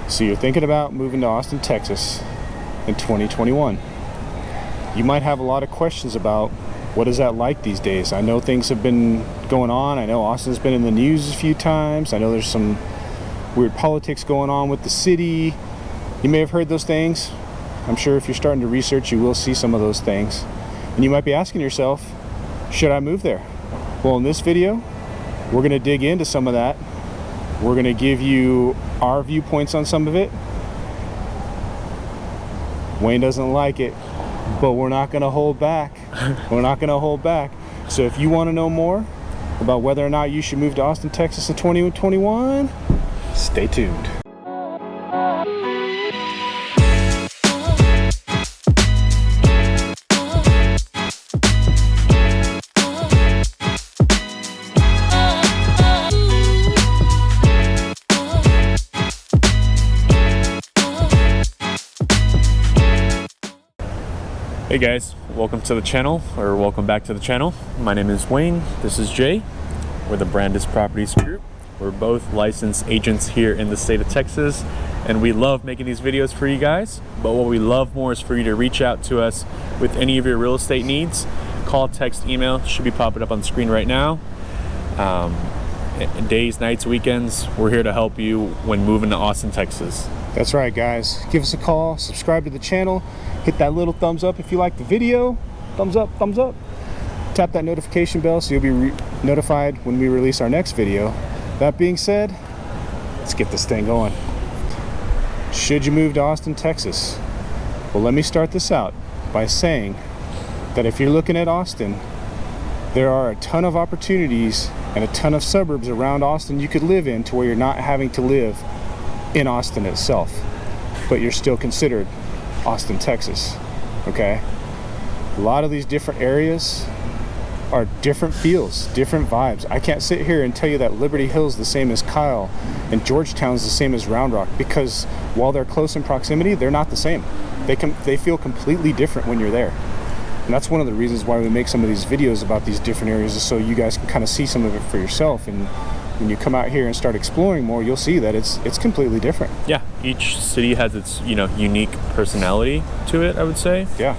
So you're thinking about moving to Austin, Texas in 2021. You might have a lot of questions about what is that like these days. I know things have been going on. I know Austin's been in the news a few times. I know there's some weird politics going on with the city. You may have heard those things. I'm sure if you're starting to research, you will see some of those things. And you might be asking yourself, should I move there? Well, in this video, we're going to dig into some of that. We're going to give you our viewpoints on some of it. Wayne doesn't like it, but we're not going to hold back. We're not going to hold back. So if you want to know more about whether or not you should move to Austin, Texas in 2021, stay tuned. Hey guys, welcome to the channel, or welcome back to the channel. My name is Wayne, this is Jay. We're the Brandis Properties Group. We're both licensed agents here in the state of Texas, and we love making these videos for you guys. But what we love more is for you to reach out to us with any of your real estate needs. Call, text, email, should be popping up on the screen right now. Days, nights, weekends, we're here to help you when moving to Austin, Texas. That's right, guys. Give us a call, subscribe to the channel, hit that little thumbs up if you like the video. Thumbs up, thumbs up. Tap that notification bell so you'll be notified when we release our next video. That being said, let's get this thing going. Should you move to Austin, Texas? Well, let me start this out by saying that if you're looking at Austin, there are a ton of opportunities and a ton of suburbs around Austin you could live in to where you're not having to live in Austin itself, but you're still considered Austin, Texas. Okay, a lot of these different areas are different feels, different vibes. I can't sit here and tell you that Liberty Hill's the same as Kyle and Georgetown's the same as Round Rock, because while they're close in proximity, they're not the same. They feel completely different when you're there. And that's one of the reasons why we make some of these videos about these different areas, is so you guys can kind of see some of it for yourself. And when you come out here and start exploring more, you'll see that it's completely different. Yeah, each city has its unique personality to it, I would say. Yeah.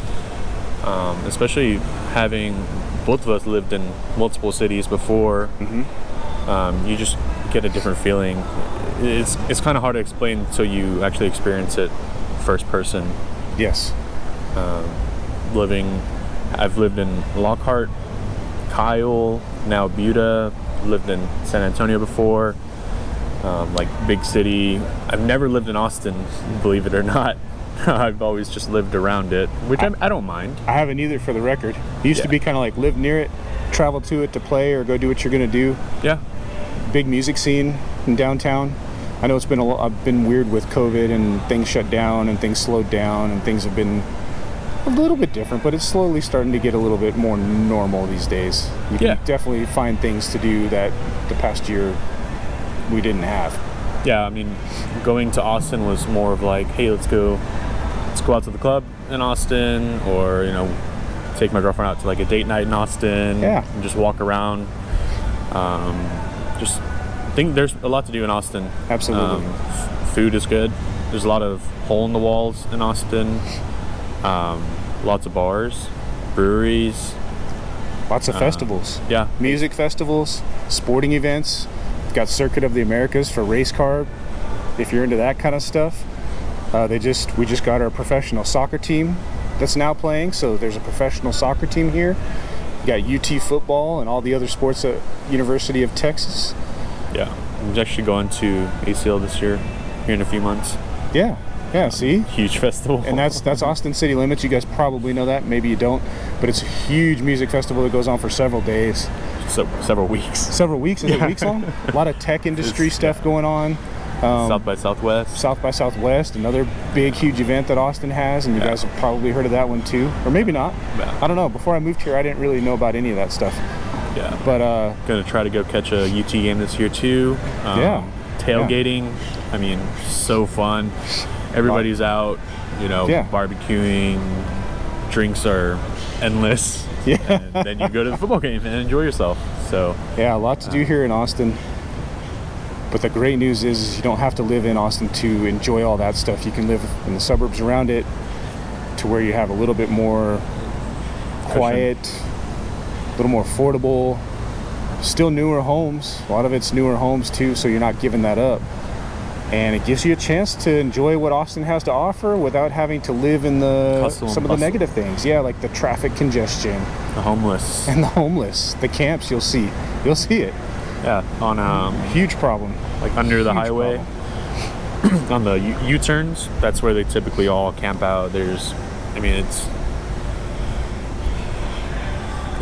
Especially having both of us lived in multiple cities before. Mm-hmm. You just get a different feeling. It's kind of hard to explain until you actually experience it first person. Yes. I've lived in Lockhart, Kyle, now Buda, lived in San Antonio before, like big city. I've never lived in Austin, believe it or not. I've always just lived around it, which I don't mind. I haven't either, for the record. It used to be kind of like live near it, travel to it to play or go do what you're gonna do. Yeah. Big music scene in downtown. I know it's been weird with COVID and things shut down and things slowed down and things have been a little bit different, but it's slowly starting to get a little bit more normal these days. You can definitely find things to do that the past year we didn't have. Yeah, I mean, going to Austin was more of like, hey, let's go out to the club in Austin, or take my girlfriend out to like a date night in Austin. Yeah. And just walk around. Just think there's a lot to do in Austin. Absolutely. Food is good. There's a lot of hole in the walls in Austin. Lots of bars, breweries, lots of festivals. Yeah, music festivals, sporting events. We've got Circuit of the Americas for race car, if you're into that kind of stuff. We just got our professional soccer team that's now playing, so there's a professional soccer team here. We got UT football and all the other sports at University of Texas. Yeah, I'm actually going to ACL this year, here in a few months. Yeah, see? Huge festival. And that's Austin City Limits. You guys probably know that. Maybe you don't. But it's a huge music festival that goes on for several days. So, several weeks. Several weeks? Is it weeks long? A lot of tech industry stuff going on. South by Southwest. South by Southwest, another big, huge event that Austin has. And you guys have probably heard of that one too. Or maybe not. Yeah. I don't know. Before I moved here, I didn't really know about any of that stuff. Yeah. But gonna try to go catch a UT game this year too. Tailgating. I mean, so fun. Everybody's out, barbecuing. Drinks are endless. Yeah. And then you go to the football game and enjoy yourself. So yeah, a lot to do here in Austin. But the great news is you don't have to live in Austin to enjoy all that stuff. You can live in the suburbs around it to where you have a little bit more quiet, a little more affordable, still newer homes. A lot of it's newer homes too, so you're not giving that up. And it gives you a chance to enjoy what Austin has to offer without having to live in some of the negative things. Yeah, like the traffic congestion, the homeless, the camps. You'll see it. Yeah, on huge problem. Like under the highway, on the U-turns. That's where they typically all camp out. It's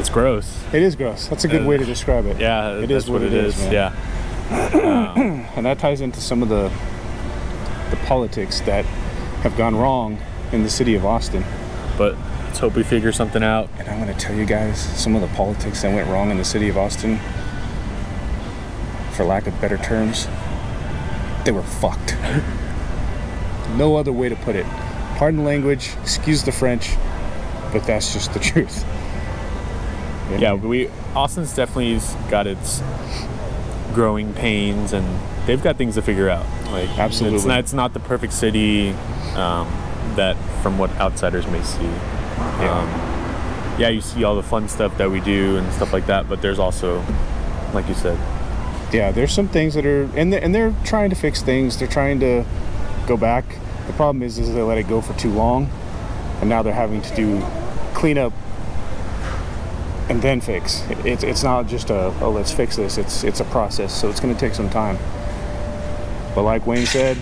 gross. It is gross. That's a good way to describe it. Yeah, it is what it is. Man. Yeah. And that ties into some of the politics that have gone wrong in the city of Austin. But let's hope we figure something out. And I'm going to tell you guys some of the politics that went wrong in the city of Austin, for lack of better terms. They were fucked. No other way to put it. Pardon the language, excuse the French, but that's just the truth. Yeah, Austin's definitely got its growing pains, and they've got things to figure out. Like, absolutely, it's not the perfect city that from what outsiders may see. Yeah, you see all the fun stuff that we do and stuff like that, but there's also, like you said, yeah, there's some things that are, and they're trying to fix things. They're trying to go back. The problem is they let it go for too long, and now they're having to do cleanup and then fix. It's not just let's fix this. It's a process, so it's going to take some time. But like Wayne said,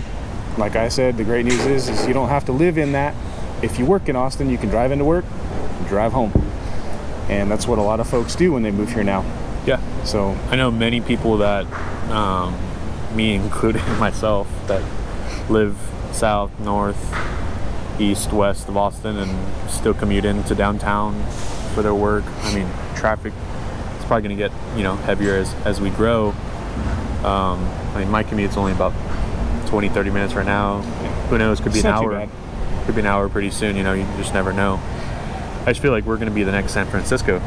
like I said, the great news is you don't have to live in that. If you work in Austin, you can drive into work and drive home, and that's what a lot of folks do when they move here now. Yeah. So I know many people that, me including myself, that live south, north, east, west of Austin and still commute into downtown for their work. I mean, traffic is probably going to get, heavier as we grow. I mean, my commute's only about 20-30 minutes right now. Who knows? Could be an hour. Could be an hour pretty soon. You just never know. I just feel like we're going to be the next San Francisco.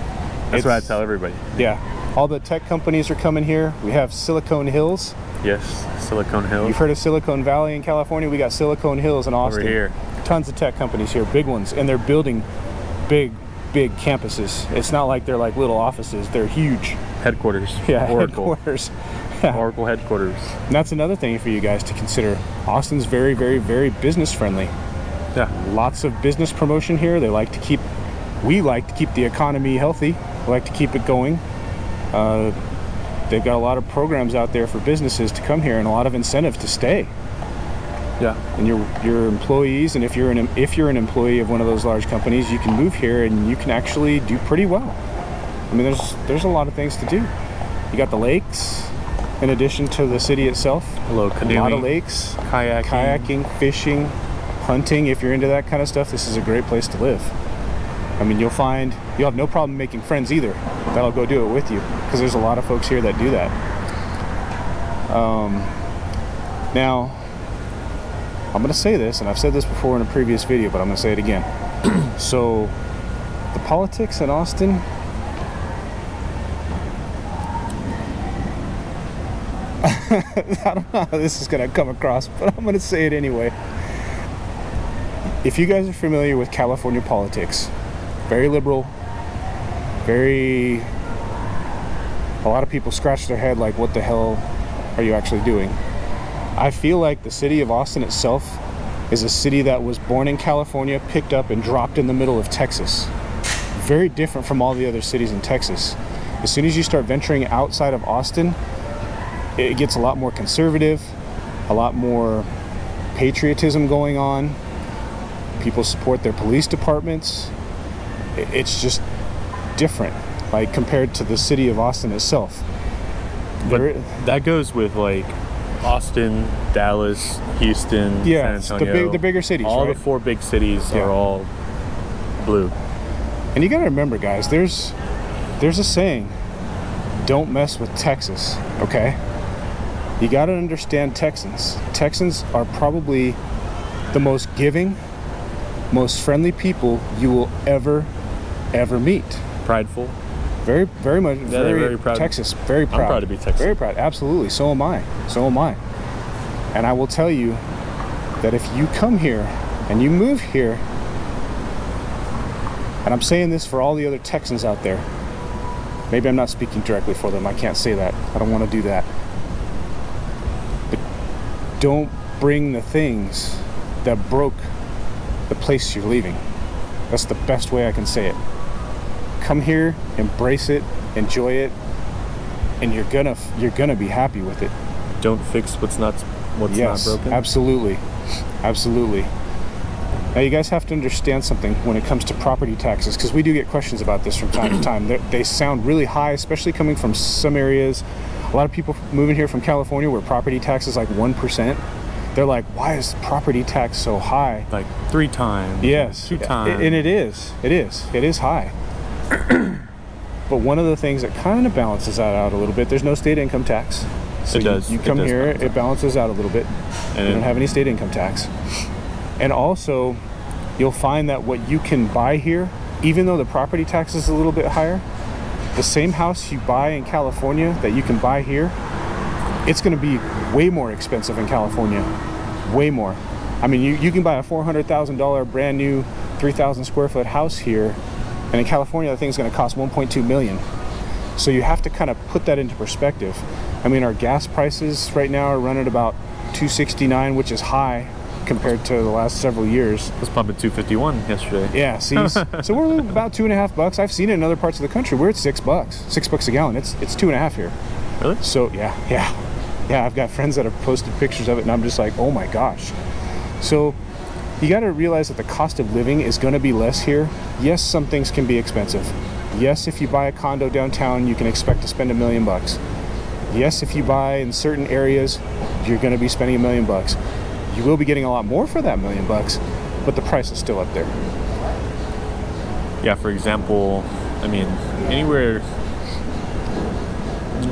That's what I tell everybody. Yeah. All the tech companies are coming here. We have Silicon Hills. Yes, Silicon Hills. You've heard of Silicon Valley in California? We got Silicon Hills in Austin. Over here. Tons of tech companies here, big ones, and they're building big campuses. It's not like they're like little offices. They're huge. Headquarters. Yeah, Oracle. headquarters. Yeah. Oracle headquarters. And that's another thing for you guys to consider. Austin's very, very, very business friendly. Yeah. Lots of business promotion here. We like to keep the economy healthy. We like to keep it going. They've got a lot of programs out there for businesses to come here and a lot of incentive to stay. Yeah. And your employees, and if you're an employee of one of those large companies, you can move here and you can actually do pretty well. I mean, there's a lot of things to do. You got the lakes, in addition to the city itself. Hello, canoeing, a lot of lakes, kayaking, fishing, hunting. If you're into that kind of stuff, this is a great place to live. I mean, you'll have no problem making friends either. That'll go do it with you, because there's a lot of folks here that do that. Now, I'm going to say this, and I've said this before in a previous video, but I'm going to say it again. So, the politics in Austin, I don't know how this is going to come across, but I'm going to say it anyway. If you guys are familiar with California politics, very liberal, a lot of people scratch their head like, what the hell are you actually doing? I feel like the city of Austin itself is a city that was born in California, picked up and dropped in the middle of Texas. Very different from all the other cities in Texas. As soon as you start venturing outside of Austin, it gets a lot more conservative, a lot more patriotism going on. People support their police departments. It's just different, like compared to the city of Austin itself. But that goes with like Austin, Dallas, Houston, yeah, San Antonio. the bigger cities. All right? the 4 big cities are all blue. And you got to remember, guys, there's a saying: don't mess with Texas. Okay. You got to understand Texans. Texans are probably the most giving, most friendly people you will ever meet. Prideful. very much. Yeah, they're very proud. Texas, very proud. I'm proud to be Texas. Very proud, absolutely. So am I. So am I. And I will tell you that if you come here and you move here, and I'm saying this for all the other Texans out there, maybe I'm not speaking directly for them. I can't say that. I don't want to do that. But don't bring the things that broke the place you're leaving. That's the best way I can say it. Come here, embrace it, enjoy it, and you're gonna be happy with it. Don't fix what's not broken. Absolutely. Now you guys have to understand something when it comes to property taxes, because we do get questions about this from time to time. They sound really high, especially coming from some areas. A lot of people moving here from California where property tax is like 1%. They're like, why is property tax so high? Like 3 times. Yes. 2 times. And it is high. But one of the things that kind of balances that out a little bit, there's no state income tax. So It does. You come It does here, balance it out. balances out a little bit. And You don't have any state income tax. And also, you'll find that what you can buy here, even though the property tax is a little bit higher, the same house you buy in California that you can buy here, it's going to be way more expensive in California. Way more. I mean, you can buy a $400,000 brand new 3,000 square foot house here, and in California, the thing's going to cost 1.2 million. So you have to kind of put that into perspective. I mean, our gas prices right now are running about $2.69, which is high compared to the last several years. It was pumping 251 yesterday. Yeah, see, so we're about $2.50. I've seen it in other parts of the country. We're at $6, $6 a gallon. It's 2.5 here. Really? So yeah. I've got friends that have posted pictures of it, and I'm just like, oh my gosh. So you got to realize that the cost of living is going to be less here. Yes, some things can be expensive. Yes, if you buy a condo downtown, you can expect to spend $1 million. Yes, if you buy in certain areas, you're going to be spending $1 million. You will be getting a lot more for that $1 million, but the price is still up there. Yeah, for example, I mean, anywhere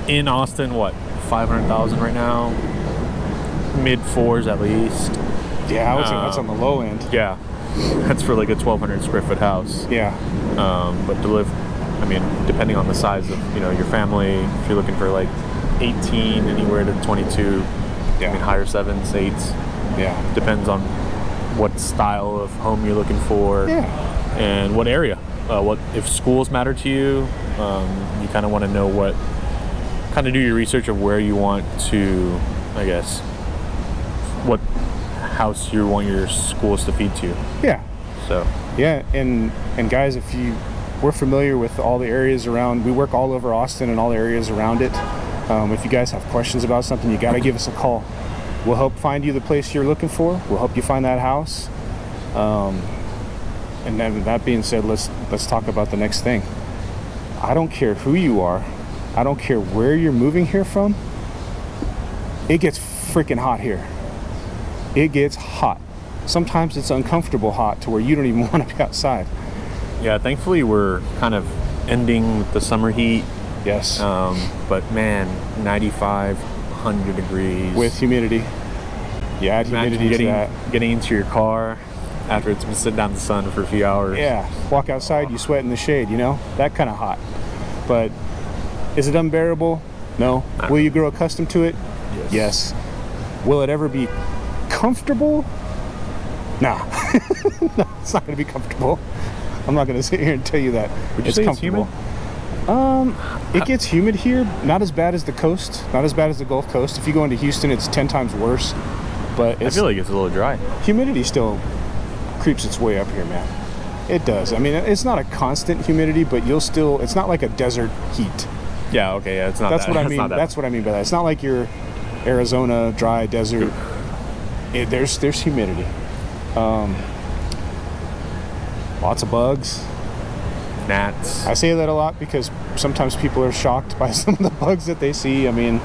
in Austin, what, 500,000 right now? Mid 4s at least. Yeah, I would say that's on the low end. Yeah, that's for like a 1,200 square foot house. Yeah. But to live, I mean, depending on the size of, your family, if you're looking for like 18, anywhere to 22, Yeah. I mean, higher 7s, 8s. Yeah. Depends on what style of home you're looking for. Yeah. And what area. What if schools matter to you? You kind of want to know kind of do your research of where you want to, I guess, what house you want your schools to feed to. Yeah. So. Yeah, and guys, we're familiar with all the areas around. We work all over Austin and all the areas around it. If you guys have questions about something, you got to give us a call. We'll help find you the place you're looking for. We'll help you find that house. And then that being said, let's talk about the next thing. I don't care who you are. I don't care where you're moving here from. It gets freaking hot here. It gets hot. Sometimes it's uncomfortable hot to where you don't even want to be outside. Yeah, thankfully we're kind of ending the summer heat. Yes. But man, 95, 100 degrees. With humidity. Yeah, add humidity to that. Getting into your car after it's been sitting out in the sun for a few hours. Yeah, walk outside, you sweat in the shade, that kind of hot. But is it unbearable? No. Will you grow accustomed to it? Yes. Will it ever be comfortable? Nah. No, it's not going to be comfortable. I'm not going to sit here and tell you that. Would you say comfortable. It's humid? It gets humid here. Not as bad as the coast. Not as bad as the Gulf Coast. If you go into Houston, it's 10 times worse. But I feel like it's a little dry. Humidity still creeps its way up here, man. It does. I mean, it's not a constant humidity, but it's not like a desert heat. Yeah, okay, yeah, it's not That's that. what I mean. That's what I mean by that. It's not like your Arizona dry desert. There's humidity. Lots of bugs. Gnats. I say that a lot because sometimes people are shocked by some of the bugs that they see. I mean,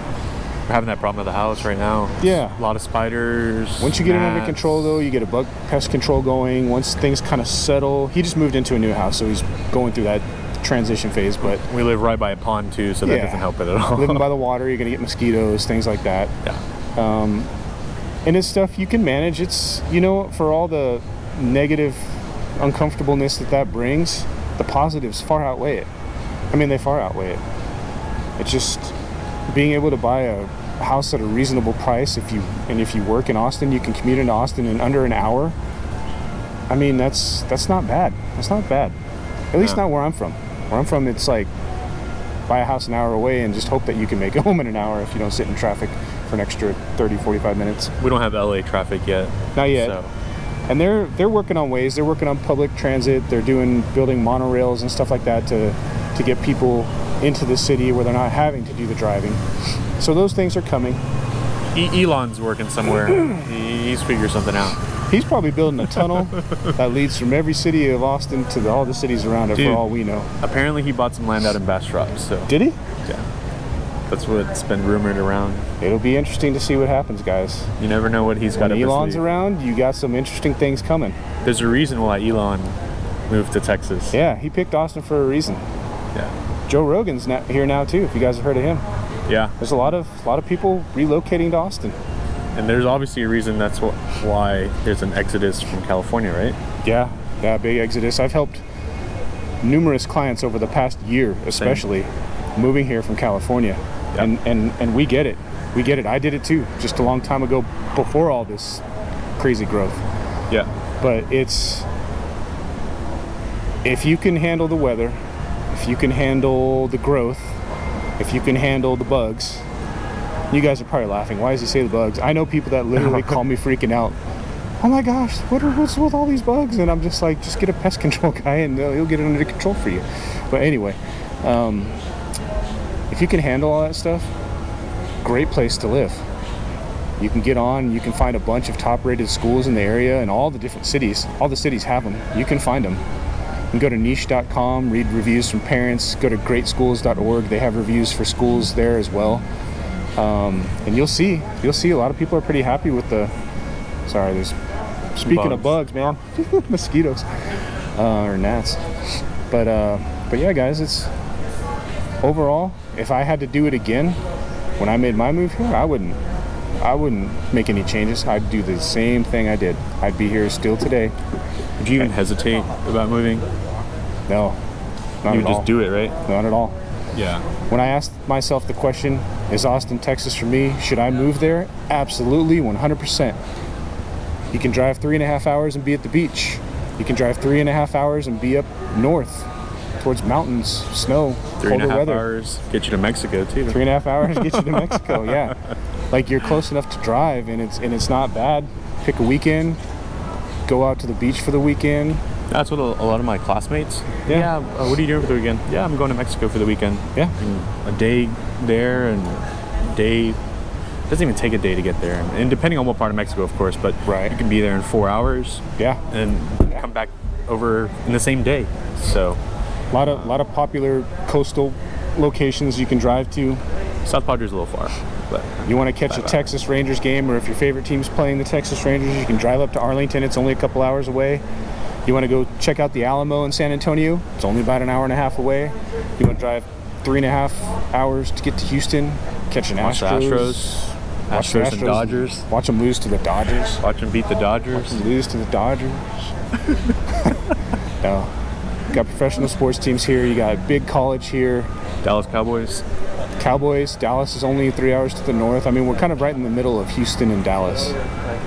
We're having that problem at the house right now. Yeah. A lot of spiders. Once you get it under gnats. control, though, you get a bug pest control going. Once things kind of settle, he just moved into a new house, so he's going through that transition phase. But We live right by a pond too, so that Yeah. doesn't help it at all. living by the water, you're gonna get mosquitoes, things like that. Yeah. And it's stuff you can manage. It's, for all the negative uncomfortableness that brings, the positives far outweigh it. I mean, they far outweigh it. It's just being able to buy a house at a reasonable price. If you work in Austin, you can commute into Austin in under an hour. I mean, that's not bad. That's not bad. At least not where I'm from. Where I'm from, it's like buy a house an hour away and just hope that you can make it home in an hour if you don't sit in traffic for an extra 30, 45 minutes. We don't have LA traffic yet. Not yet. So. And they're working on ways. They're working on public transit. They're building monorails and stuff like that to get people into the city where they're not having to do the driving. So those things are coming. Elon's working somewhere. He's figured something out. He's probably building a tunnel that leads from every city of Austin to all the cities around it. Dude, for all we know. Apparently he bought some land out in Bastrop. So Did he? yeah, that's what's been rumored around. It'll be interesting to see what happens, guys. You never know what he's got up When his Elon's sleeve. around, you got some interesting things coming. There's a reason why Elon moved to Texas. Yeah, he picked Austin for a reason. Yeah. Joe Rogan's here now too. If you guys have heard of him, Yeah. there's a lot of people relocating to Austin. And there's obviously a reason that's why there's an exodus from California, right? Yeah, big exodus. I've helped numerous clients over the past year, especially moving here from California, Yep. and we get it. We get it. I did it too, just a long time ago, before all this crazy growth. Yeah. But it's, if you can handle the weather, if you can handle the growth, if you can handle the bugs. You guys are probably laughing. Why does he say the bugs? I know people that literally call me freaking out. Oh my gosh, what's with all these bugs? And I'm just like, just get a pest control guy and he'll get it under control for you. But anyway, if you can handle all that stuff, great place to live. You can get on, you can find a bunch of top-rated schools in the area and all the different cities. All the cities have them. You can find them. You can go to niche.com, read reviews from parents, go to greatschools.org. They have reviews for schools there as well. And you'll see a lot of people are pretty happy with speaking of bugs, man, mosquitoes, or gnats. But yeah, guys, it's overall, if I had to do it again, when I made my move here, I wouldn't make any changes. I'd do the same thing I did. I'd be here still today. Would you even hesitate about moving? No, not You at would just all. do it, right? Not at all. Yeah. When I asked myself the question, is Austin, Texas for me? Should I move there? Absolutely, 100%. You can drive 3.5 hours and be at the beach. You can drive 3.5 hours and be up north towards mountains, snow, colder 3.5 weather. hours get you to Mexico too. 3.5 hours get you to Mexico, yeah. Like you're close enough to drive and it's not bad. Pick a weekend, go out to the beach for the weekend. That's what a lot of my classmates. Yeah. What are you doing for the weekend? Yeah, I'm going to Mexico for the weekend. Yeah. And a day there and a day. Doesn't even take a day to get there, and depending on what part of Mexico, of course. But Right. you can be there in 4 hours. Yeah. And come back over in the same day. So A lot of popular coastal locations you can drive to. South Padre's a little far, but You want to catch a Texas Rangers game, or if your favorite team's playing the Texas Rangers, you can drive up to Arlington. It's only a couple hours away. You want to go check out the Alamo in San Antonio? It's only about an hour and a half away. You want to drive 3.5 hours to get to Houston, catch an watch the Astros. Watch the Astros and Dodgers. Watch them lose to the Dodgers. Watch them beat the Dodgers. Lose to the Dodgers. No. Got professional sports teams here. You got a big college here. Dallas Cowboys. Cowboys. Dallas is only 3 hours to the north. I mean, we're kind of right in the middle of Houston and Dallas.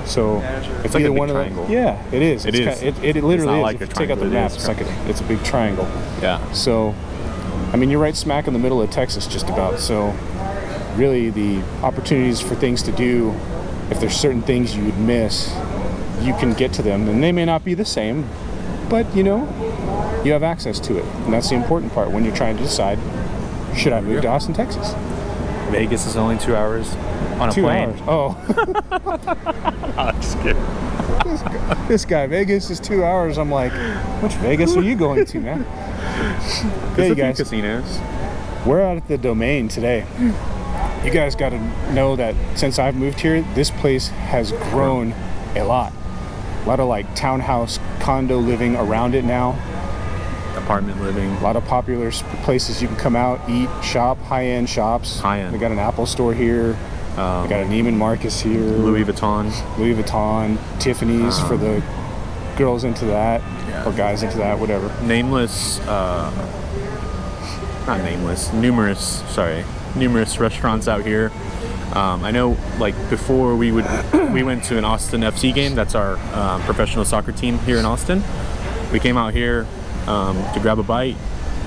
So It's like a either big one triangle. of the, yeah, it is. It It's is. It literally It's not is. like If a you take out the triangle, it map, is. it's like it's a big triangle. Yeah. So, I mean, you're right smack in the middle of Texas, just about. So, really, the opportunities for things to do, if there's certain things you would miss, you can get to them, and they may not be the same, but you have access to it, and that's the important part when you're trying to decide, should I move to Austin, Texas? Vegas is only 2 hours on a 2 plane. hours. Oh, I'm just kidding. this guy, Vegas is 2 hours. I'm like, which Vegas are you going to, man? There's Hey, a you few guys. casinos. We're out at the Domain today. You guys got to know that since I've moved here, this place has grown a lot. A lot of like townhouse, condo living around it now. Apartment living. A lot of popular places you can come out, eat, shop, high-end shops. High-end. They got an Apple store here. They got a Neiman Marcus here. Louis Vuitton. Louis Vuitton, Tiffany's for the girls into that, Yeah. or guys into that, whatever. Nameless not nameless, numerous restaurants out here. I know, like, before we went to an Austin FC game. That's our professional soccer team here in Austin. We came out here to grab a bite,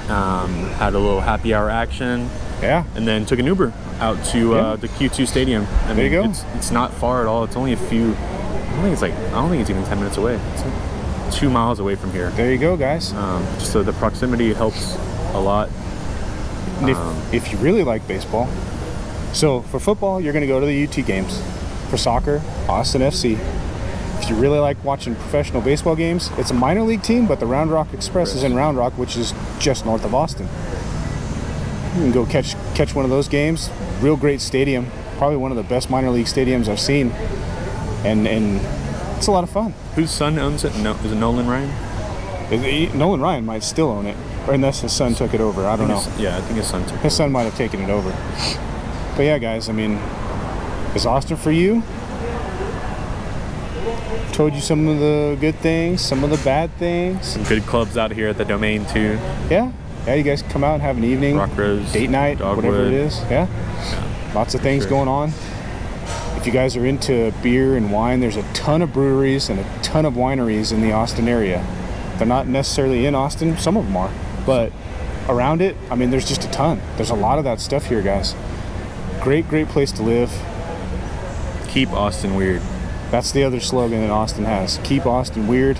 had a little happy hour action, and then took an Uber out to the Q2 Stadium. There you go. It's not far at all. It's only a few. I don't think it's even 10 minutes away. It's 2 miles away from here. There you go, guys. Just so the proximity helps a lot. And if you really like baseball, so for football, you're going to go to the UT games. For soccer, Austin FC. If you really like watching professional baseball games, it's a minor league team, but the Round Rock Express is in Round Rock, which is just north of Austin. You can go catch one of those games. Real great stadium. Probably one of the best minor league stadiums I've seen. And it's a lot of fun. Whose son owns it? No, is it Nolan Ryan? Nolan Ryan might still own it, or unless his son took it over. I don't know. I think his son took it. His son might have taken it over. But yeah, guys, I mean, is Austin for you? Told you some of the good things, some of the bad things. Some good clubs out here at the Domain too. Yeah, you guys come out and have an evening, Rock Rose, date night, Dogwood. whatever it is. Yeah. Lots of things going on. If you guys are into beer and wine, there's a ton of breweries and a ton of wineries in the Austin area. They're not necessarily in Austin, some of them are, but around it, I mean, there's just a ton. There's a lot of that stuff here, guys. Great place to live. Keep Austin weird. That's the other slogan that Austin has. Keep Austin weird.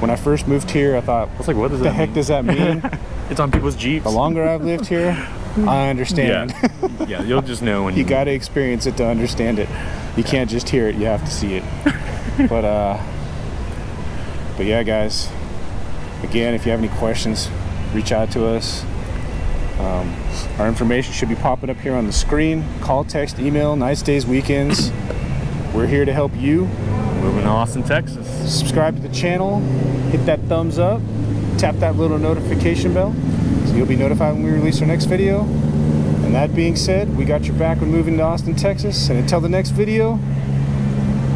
When I first moved here, I thought, I was like, what does the that heck mean? does that mean? It's on people's Jeeps. The longer I've lived here, I understand. Yeah, you'll just know when you got to experience it to understand it. You can't just hear it, you have to see it. But yeah, guys, again, if you have any questions, reach out to us. Our information should be popping up here on the screen. Call, text, email, nights, days, weekends. We're here to help you. Moving to Austin, Texas. Subscribe to the channel, hit that thumbs up, tap that little notification bell so you'll be notified when we release our next video. And that being said, we got your back when moving to Austin, Texas. And until the next video,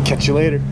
catch you later.